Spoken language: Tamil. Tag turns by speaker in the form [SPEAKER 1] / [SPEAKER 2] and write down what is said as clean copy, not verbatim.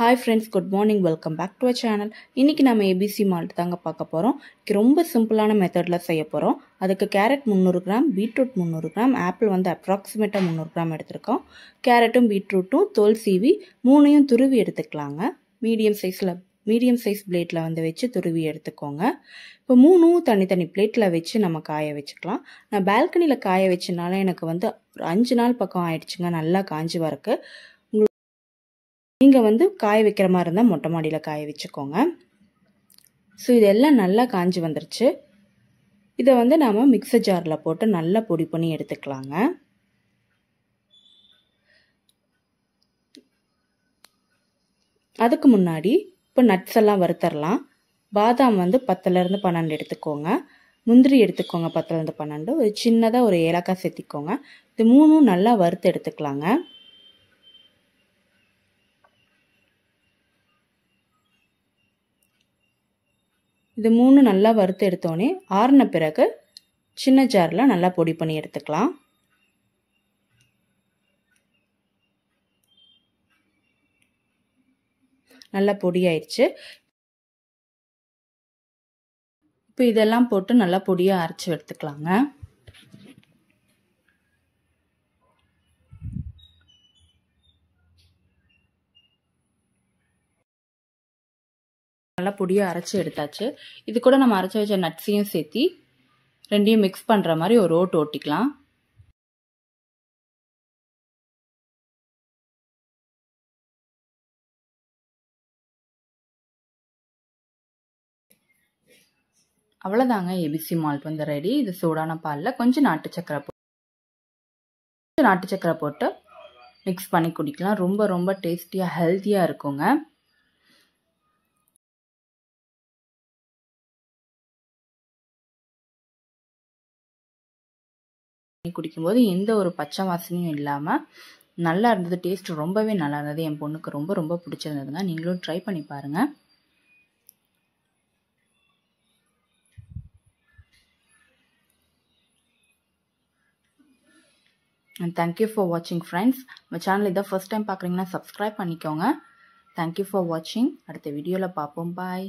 [SPEAKER 1] Hi friends, good morning. Welcome back to our channel. இன்னைக்கு நாம ABC malt தாங்க பார்க்க போறோம். ரொம்ப சிம்பிளான மெத்தட்ல செய்ய போறோம். அதுக்கு carrot 300 gram, beetroot 300 gram, apple வந்து அப்ராக்சிமேட்டா 300 கிராம் எடுத்துருக்கோம். கேரட்டும் பீட்ரூட்டும் தோல் சீவி மூணையும் துருவி எடுத்துக்கலாங்க. மீடியம் சைஸ் பிளேட்ல வந்து வச்சு துருவி எடுத்துக்கோங்க. இப்போ மூணும் தனித்தனி பிளேட்ல வச்சு நம்ம காய வச்சுக்கலாம். நான் பால்கனில காய வச்சனால எனக்கு வந்து ஒரு 5 நாள் பக்கம் ஆயிடுச்சுங்க. நல்லா காஞ்சி வரக்கு. நீங்கள் வந்து காய வைக்கிற மாதிரி இருந்தால் மொட்டை மாடியில் காய வச்சுக்கோங்க. ஸோ இதெல்லாம் நல்லா காஞ்சி வந்துருச்சு. இதை வந்து நாம் மிக்சர் ஜாரில் போட்டு நல்லா பொடி பண்ணி எடுத்துக்கலாங்க. அதுக்கு முன்னாடி இப்போ நட்ஸ் எல்லாம் வறுத்தரலாம். பாதாம் வந்து 10லேருந்து 12 எடுத்துக்கோங்க. முந்திரி எடுத்துக்கோங்க 10லேருந்து 12. ஒரு சின்னதாக ஒரு ஏலக்காய் சேர்த்திக்கோங்க. இது மூணும் நல்லா வறுத்து எடுத்துக்கலாங்க. இது மூணு நல்லா வறுத்து எடுத்தோடனே ஆறின பிறகு சின்ன ஜாரில் நல்லா பொடி பண்ணி எடுத்துக்கலாம். நல்லா பொடி ஆயிடுச்சு. இப்போ இதெல்லாம் போட்டு நல்லா பொடியாக அரைச்சி எடுத்துக்கலாங்க. நல்லா பொடியாக அரைச்சி எடுத்தாச்சு. இது கூட நம்ம அரைச்சி வச்ச நட்ஸையும் சேர்த்தி ரெண்டையும் மிக்ஸ் பண்ணுற மாதிரி ஒரு ஓட்டு ஓட்டிக்கலாம். அவ்வளோதாங்க, ஏபிசி மால்ட் வந்து ரெடி. இது சூடான பாலில் கொஞ்சம் நாட்டு சக்கரை போட்டு மிக்ஸ் பண்ணி குடிக்கலாம். ரொம்ப ரொம்ப டேஸ்டியாக ஹெல்த்தியாக இருக்குங்க. குடிக்கும்போது எந்த ஒரு பச்சை வாசனையும் இல்லாமல் நல்லா இருந்தது. டேஸ்ட் ரொம்பவே நல்லா இருந்தது. என் பொண்ணுக்கு ரொம்ப ரொம்ப பிடிச்சிருந்ததுங்க. நீங்களும் ட்ரை பண்ணி பாருங்கள். And thank you for watching friends. நம்ம சேனல் இதை ஃபர்ஸ்ட் டைம் பார்க்குறீங்கன்னா சப்ஸ்கிரைப் பண்ணிக்கோங்க. Thank you for watching. அடுத்த வீடியோவில் பார்ப்போம். பாய்.